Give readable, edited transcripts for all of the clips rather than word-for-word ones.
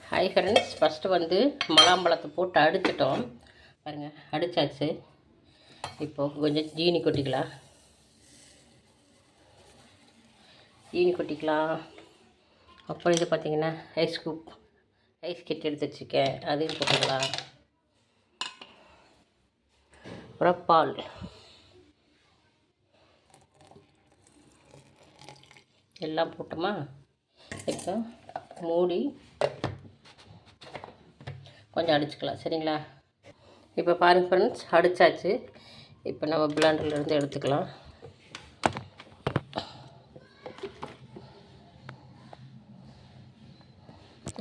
Hi friends, first வந்து முலாம்பழத்தை போட்டு அடிச்சிட்டோம் பாருங்கள், அடித்தாச்சு. இப்போது கொஞ்சம் ஜீனி கொட்டிக்கலாம். அப்புறம் இது பார்த்திங்கன்னா ஐஸ் கட்டி எடுத்து வச்சுருக்கேன், அதையும் போட்டுக்கலாம். அப்புறம் பால் எல்லாம் போட்டோமா. இப்போ மூடி கொஞ்சம் அடிச்சுக்கலாம், சரிங்களா? இப்போ பாருங்கள் ஃப்ரெண்ட்ஸ், அடித்தாச்சு. இப்போ நம்ம பிளெண்டர்லேருந்து எடுத்துக்கலாம்.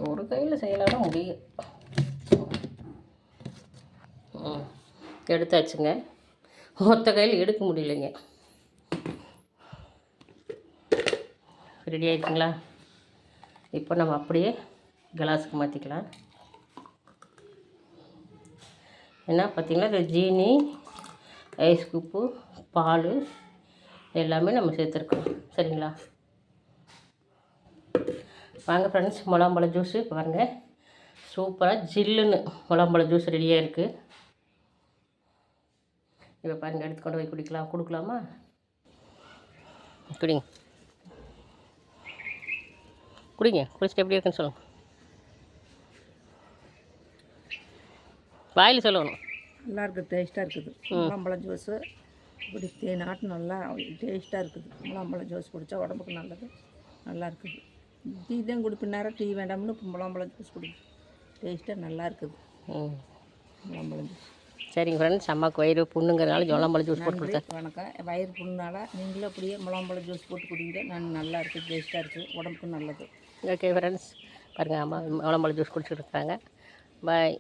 ஒரு கையில் செய்யலாம்னா முடியும். எடுத்தாச்சுங்க. மொத்த கையில் எடுக்க முடியலைங்க. ரெடி ஆகிடுச்சுங்களா? இப்போ நம்ம அப்படியே கிளாஸுக்கு மாற்றிக்கலாம். என்ன பார்த்திங்கன்னா, இந்த ஜீனி, ஐஸ் குப்பு, பால் எல்லாமே நம்ம சேர்த்துருக்கோம், சரிங்களா? வாங்க ஃப்ரெண்ட்ஸ், முலாம்பழ ஜூஸு பாருங்கள், சூப்பராக ஜில்லுன்னு முலாம்பழ ஜூஸ் ரெடியாக இருக்குது. இப்போ பாருங்கள், எடுத்து கொண்டு போய் கொடுக்கலாமா? குடிச்சிட்டு எப்படி இருக்குன்னு சொல்லுங்கள். வாயில் சொல்லணும். நல்லா இருக்குது, டேஸ்ட்டாக இருக்குது முலாம்பழம் ஜூஸு. இப்படி தேனாட்டு நல்லா டேஸ்ட்டாக இருக்குது. முலாம்பழம் ஜூஸ் குடித்தா உடம்புக்கு நல்லது, நல்லா இருக்குது. டீ தான் குடிப்பேன், நேரம் டீ வேண்டாம்னு இப்போ முலாம்பழம் ஜூஸ் குடிப்பேன். டேஸ்ட்டாக நல்லா இருக்குது முலாம்பழம் ஜூஸ். சரிங்க ஃப்ரெண்ட்ஸ், அம்மாவுக்கு வயிறு புண்ணுங்கிறதுனால முலாம்பழம் ஜூஸ் போட்டு கொடுத்தேன். வணக்கம். வயிறு புண்ணுனால நீங்களும் அப்படியே முலாம்பழம் ஜூஸ் போட்டு குடிங்க. நல்லா இருக்குது, டேஸ்ட்டாக இருக்குது, உடம்புக்கு நல்லது. ஓகே ஃப்ரெண்ட்ஸ், பாருங்கள், அம்மா முலாம்பழம் ஜூஸ் குடிச்சிட்டு இருக்காங்க. பாய்.